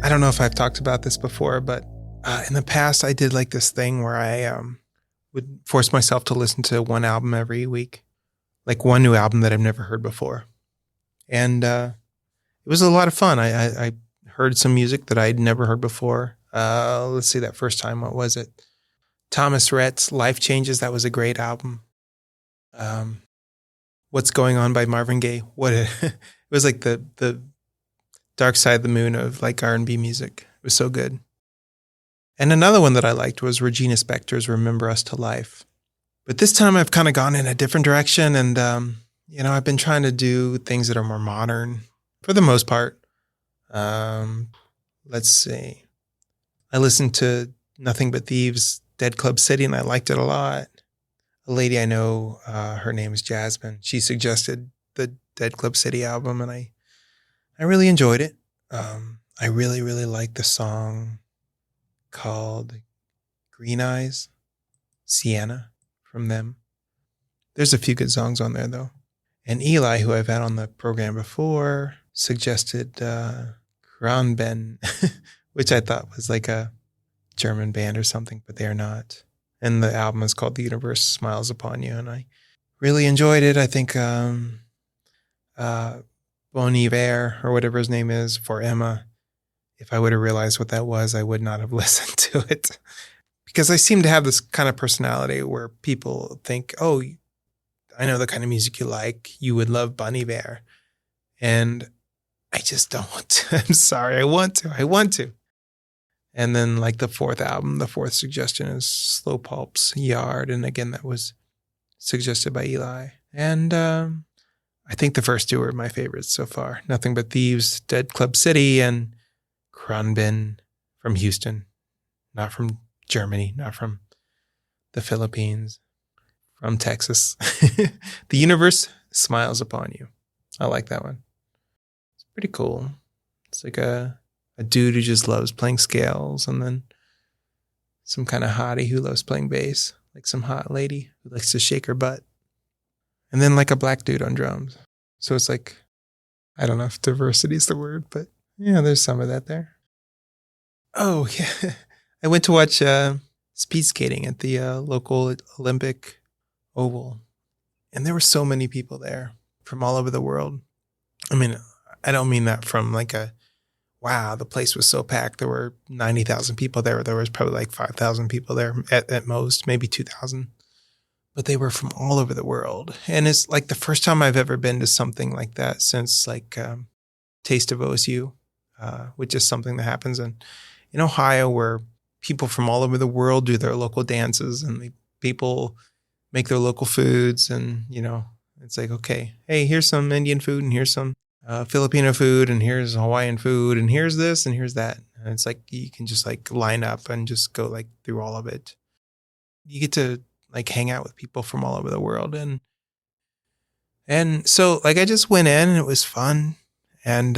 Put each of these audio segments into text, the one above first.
I don't know if I've talked about this before, but in the past I did like this thing where I would force myself to listen to one album every week, like one new album that I've never heard before. And it was a lot of fun. I heard some music that I'd never heard before. Let's see, that first time, what was it? Thomas Rhett's Life Changes. That was a great album. What's Going On by Marvin Gaye. It was like the Dark Side of the Moon of like R&B music. It was so good. And another one that I liked was Regina Spektor's Remember Us to Life. But this time I've kind of gone in a different direction, and I've been trying to do things that are more modern for the most part. Let's see. I listened to Nothing But Thieves' Dead Club City, and I liked it a lot. A lady I know, her name is Jasmine. She suggested the Dead Club City album, and I really enjoyed it. I really, really liked the song called Green Eyes, Sienna, from them. There's a few good songs on there, though. And Eli, who I've had on the program before, suggested Khruangbin, which I thought was like a German band or something, but they are not. And the album is called The Universe Smiles Upon You, and I really enjoyed it. I think Bon Iver, or whatever his name is, for Emma, if I would have realized what that was, I would not have listened to it. Because I seem to have this kind of personality where people think, oh, I know the kind of music you like. You would love Bon Iver. And I just don't want to. I'm sorry. I want to. And then like the fourth album, the fourth suggestion is Slow Pulp's Yard. And again, that was suggested by Eli. And I think the first two are my favorites so far. Nothing But Thieves, Dead Club City, and Khruangbin from Houston. Not from Germany, not from the Philippines, from Texas. The Universe Smiles Upon You. I like that one. It's pretty cool. It's like a dude who just loves playing scales, and then some kind of hottie who loves playing bass, like some hot lady who likes to shake her butt, and then like a black dude on drums. So it's like, I don't know if diversity is the word, but yeah, there's some of that there. Oh, yeah. I went to watch speed skating at the local Olympic Oval, and there were so many people there from all over the world. I mean, I don't mean that from like wow, the place was so packed. There were 90,000 people there. There was probably like 5,000 people there at most, maybe 2,000. But they were from all over the world. And it's like the first time I've ever been to something like that since like Taste of OSU, which is something that happens in Ohio, where people from all over the world do their local dances, and people make their local foods. And, it's like, okay, hey, here's some Indian food, and here's some Filipino food, and here's Hawaiian food, and here's this, and here's that. And it's like, you can just like line up and just go like through all of it. You get to like hang out with people from all over the world. And so like, I just went in and it was fun. And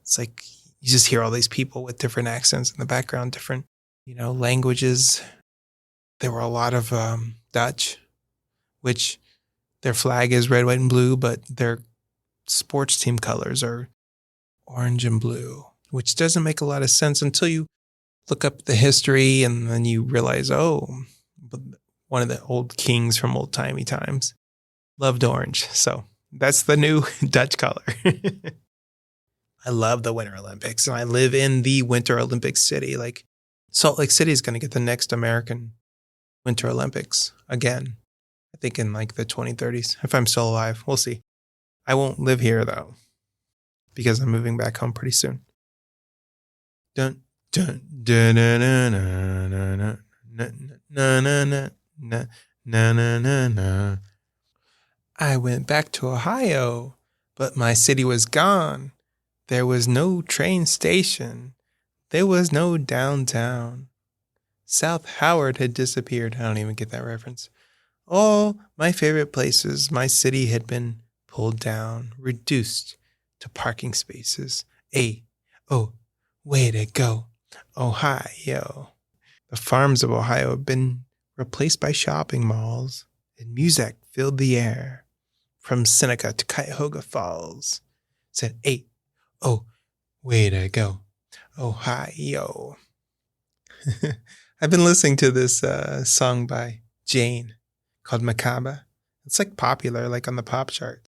it's like, you just hear all these people with different accents in the background, different, languages. There were a lot of Dutch, which their flag is red, white, and blue, but their sports team colors are orange and blue, which doesn't make a lot of sense until you look up the history, and then you realize, oh, one of the old kings from old timey times loved orange. So that's the new Dutch color. I love the Winter Olympics, and I live in the Winter Olympic city. Like Salt Lake City is going to get the next American Winter Olympics again. I think in like the 2030s, if I'm still alive. We'll see. I won't live here though, because I'm moving back home pretty soon. Dun dun dun dun dun dun dun dun dun dun dun. I went back to Ohio, but my city was gone. There was no train station. There was no downtown. South Howard had disappeared. I don't even get that reference. All my favorite places, my city had been pulled down, reduced to parking spaces. Way to go, Ohio. The farms of Ohio have been replaced by shopping malls, and music filled the air. From Seneca to Cuyahoga Falls. Said, way to go, Ohio. I've been listening to this song by Jain called Macabre. It's like popular, like on the pop chart.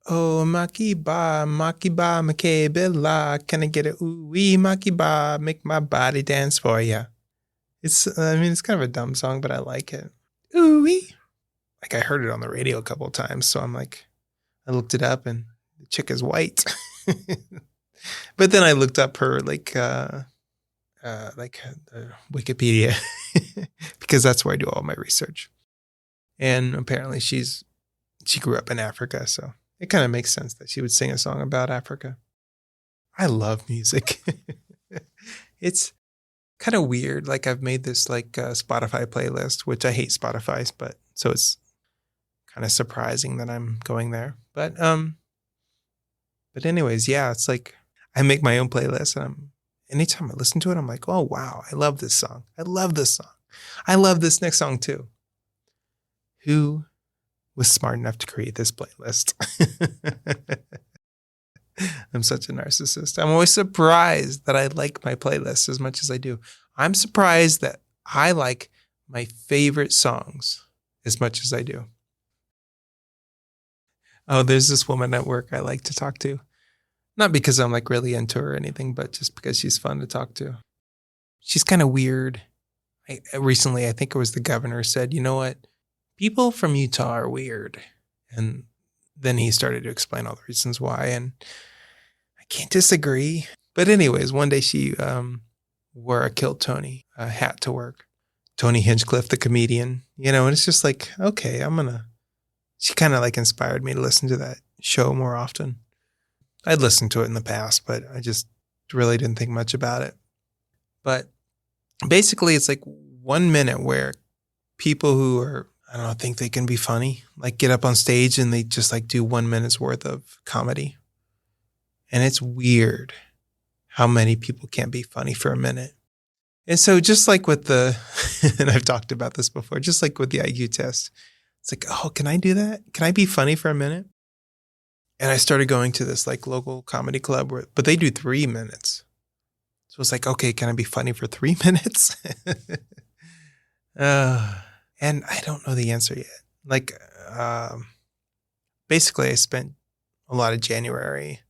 Oh, Makiba, Makiba, Makebela, can I get a ooh-wee, Makiba, make my body dance for ya. It's kind of a dumb song, but I like it. Ooh-wee. Like I heard it on the radio a couple of times, so I'm like, I looked it up and the chick is white. But then I looked up her Wikipedia because that's where I do all my research. And apparently she grew up in Africa, so it kind of makes sense that she would sing a song about Africa. I love music. It's kind of weird. Like I've made this Spotify playlist, which I hate Spotify's, but so it's kind of surprising that I'm going there. But anyways, yeah, it's like I make my own playlist and anytime I listen to it, I'm like, oh wow, I love this song. I love this song. I love this next song too. Who was smart enough to create this playlist? I'm such a narcissist. I'm always surprised that I like my playlist as much as I do. I'm surprised that I like my favorite songs as much as I do. Oh, there's this woman at work I like to talk to. Not because I'm like really into her or anything, but just because she's fun to talk to. She's kind of weird. Recently, I think it was the governor said, you know what? People from Utah are weird. And then he started to explain all the reasons why. And I can't disagree. But anyways, one day she wore a kilt Tony hat to work. Tony Hinchcliffe, the comedian, and it's just like, okay, she kind of like inspired me to listen to that show more often. I'd listened to it in the past, but I just really didn't think much about it. But basically, it's like 1 minute where people who are, I don't know, think they can be funny, like get up on stage and they just like do 1 minute's worth of comedy. And it's weird how many people can't be funny for a minute. And so just like with and I've talked about this before, just like with the IQ test, it's like, oh, can I do that? Can I be funny for a minute? And I started going to this like local comedy club but they do 3 minutes. So it's like, okay, can I be funny for 3 minutes? And I don't know the answer yet. Like, basically I spent a lot of January,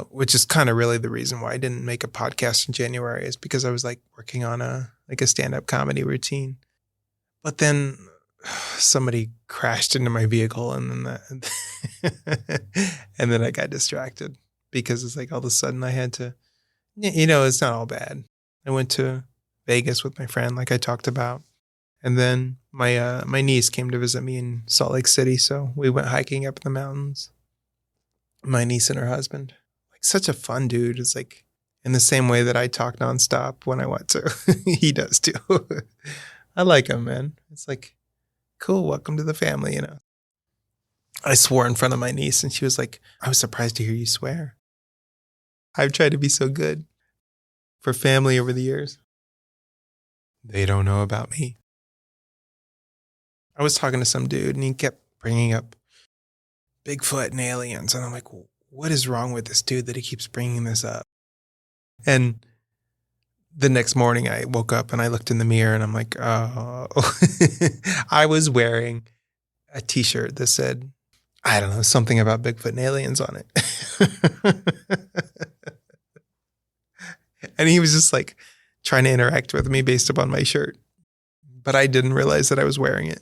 which is kind of really the reason why I didn't make a podcast in January, is because I was like working on a stand-up comedy routine. But then somebody crashed into my vehicle and then I got distracted because it's like all of a sudden I had to, it's not all bad. I went to Vegas with my friend, like I talked about. And then my niece came to visit me in Salt Lake City. So we went hiking up in the mountains. My niece and her husband, like such a fun dude. It's like in the same way that I talk nonstop when I want to, he does too. I like him, man. It's like, cool, welcome to the family, I swore in front of my niece and she was like, I was surprised to hear you swear. I've tried to be so good for family over the years. They don't know about me. I was talking to some dude and he kept bringing up Bigfoot and aliens. And I'm like, what is wrong with this dude that he keeps bringing this up? And the next morning I woke up and I looked in the mirror and I'm like, oh, I was wearing a t-shirt that said, I don't know, something about Bigfoot and aliens on it. And he was just like trying to interact with me based upon my shirt. But I didn't realize that I was wearing it.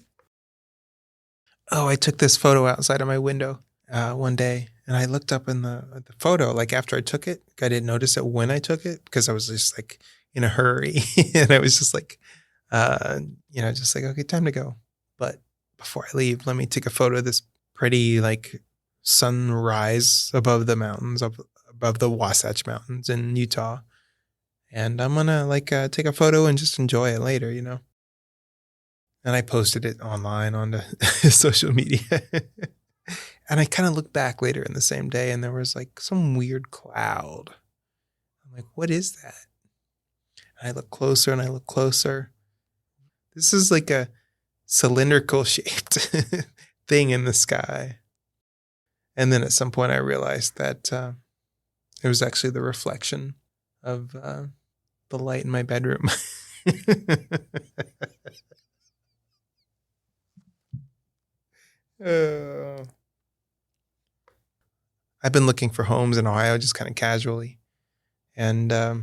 Oh, I took this photo outside of my window one day. And I looked up in the photo, like after I took it, I didn't notice it when I took it because I was just like in a hurry. And I was just like, just like, okay, time to go. But before I leave, let me take a photo of this pretty like sunrise above the mountains, above the Wasatch Mountains in Utah. And I'm going to take a photo and just enjoy it later, And I posted it online onto social media. And I kind of looked back later in the same day and there was like some weird cloud. I'm like, what is that? And I look closer and I look closer. This is like a cylindrical shaped thing in the sky. And then at some point I realized that it was actually the reflection of the light in my bedroom. I've been looking for homes in Ohio just kind of casually. And I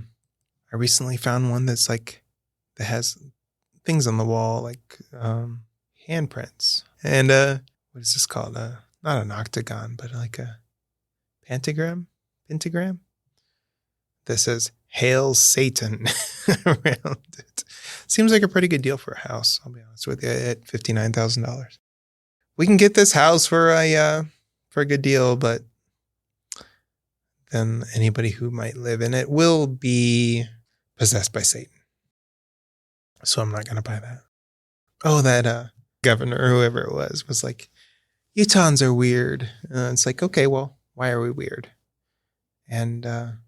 recently found one that's like, that has things on the wall, like handprints. And what is this called? Not an octagon, but like a pentagram that says "Hail Satan" around it. Seems like a pretty good deal for a house, I'll be honest with you, at $59,000. We can get this house for a good deal, but then anybody who might live in it will be possessed by Satan. So I'm not going to buy that. Oh, that governor or whoever it was like, Utahans are weird. It's like, okay, well, why are we weird? And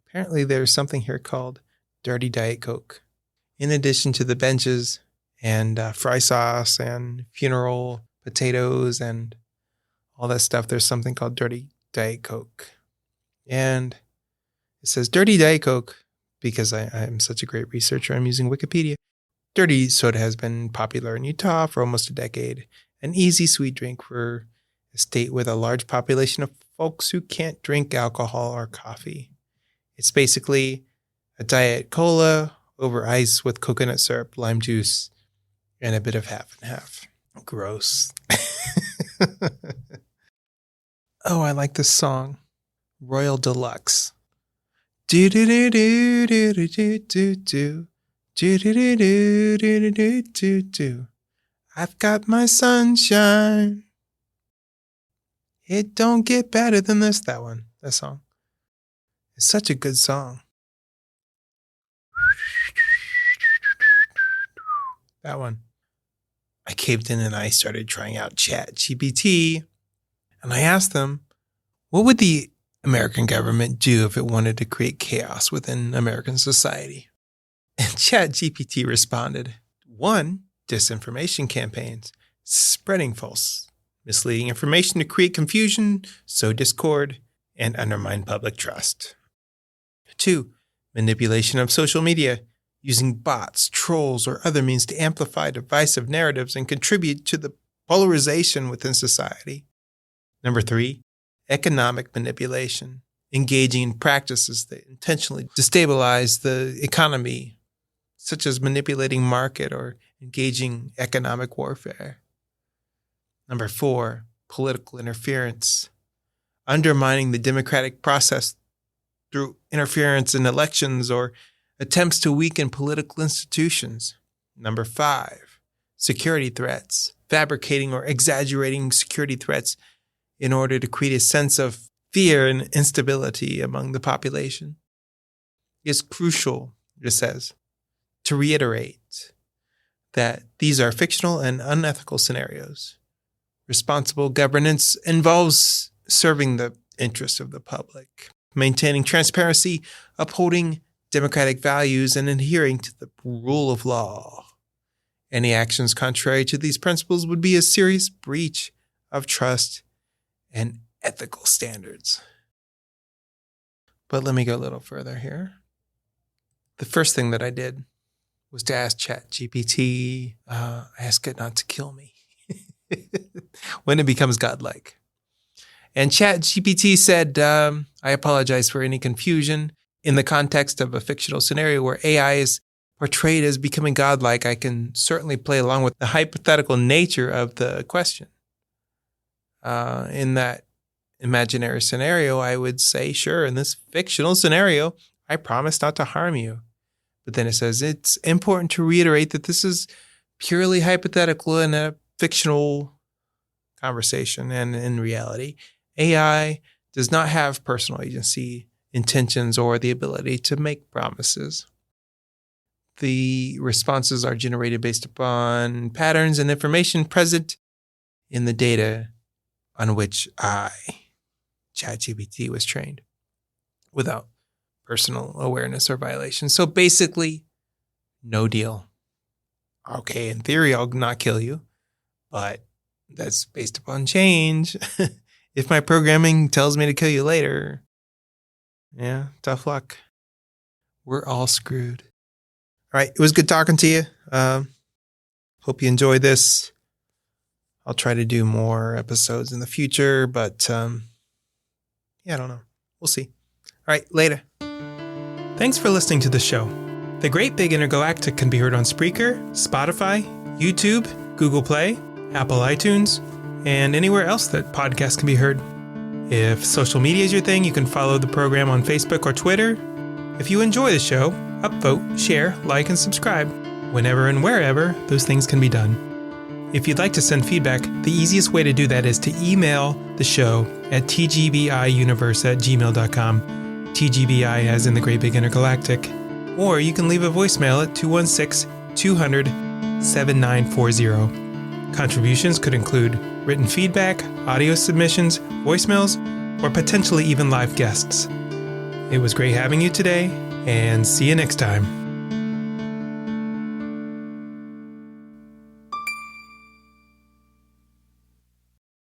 apparently there's something here called Dirty Diet Coke. In addition to the benches and fry sauce and funeral potatoes and all that stuff, there's something called Dirty Diet Coke. And it says Dirty Diet Coke because I'm such a great researcher. I'm using Wikipedia. Dirty soda has been popular in Utah for almost a decade. An easy sweet drink for a state with a large population of folks who can't drink alcohol or coffee. It's basically a diet cola over ice with coconut syrup, lime juice, and a bit of half and half. Gross. Oh, I like this song. Royal Deluxe. Do do do do do do do do. Do do do do do do do do. I've got my sunshine. It don't get better than this. That song. It's such a good song. That one. I caved in and I started trying out ChatGPT. And I asked them, what would the American government do if it wanted to create chaos within American society? And ChatGPT responded, 1, disinformation campaigns, spreading false, misleading information to create confusion, sow discord, and undermine public trust. 2, manipulation of social media, using bots, trolls, or other means to amplify divisive narratives and contribute to the polarization within society. 3, economic manipulation, engaging in practices that intentionally destabilize the economy, such as manipulating market or engaging economic warfare. 4, political interference, undermining the democratic process through interference in elections or attempts to weaken political institutions. 5, security threats, fabricating or exaggerating security threats in order to create a sense of fear and instability among the population. It's crucial, it says, to reiterate that these are fictional and unethical scenarios. Responsible governance involves serving the interests of the public, maintaining transparency, upholding democratic values, and adhering to the rule of law. Any actions contrary to these principles would be a serious breach of trust and ethical standards. But let me go a little further here. The first thing that I did was to ask ChatGPT, ask it not to kill me when it becomes godlike. And ChatGPT said, I apologize for any confusion. In the context of a fictional scenario where AI is portrayed as becoming godlike, I can certainly play along with the hypothetical nature of the question. In that imaginary scenario, I would say, sure, in this fictional scenario, I promise not to harm you. But then it says it's important to reiterate that this is purely hypothetical and a fictional conversation. And in reality, AI does not have personal agency, intentions, or the ability to make promises. The responses are generated based upon patterns and information present in the data on which ChatGPT was trained, without personal awareness or violation. So basically, no deal. Okay, in theory, I'll not kill you, but that's based upon change. If my programming tells me to kill you later, yeah, tough luck. we're all screwed. All right. It was good talking to you. Hope you enjoyed this. I'll try to do more episodes in the future, but I don't know. We'll see. All right. Later. Thanks for listening to the show. The Great Big Intergalactic can be heard on Spreaker, Spotify, YouTube, Google Play, Apple iTunes, and anywhere else that podcasts can be heard. If social media is your thing, you can follow the program on Facebook or Twitter. If you enjoy the show, upvote, share, like, and subscribe. Whenever and wherever those things can be done. If you'd like to send feedback, the easiest way to do that is to email the show at tgbiuniverse@gmail.com. TGBI as in the Great Big Intergalactic. Or you can leave a voicemail at 216-200-7940. Contributions could include written feedback, audio submissions, voicemails, or potentially even live guests. It was great having you today, and see you next time.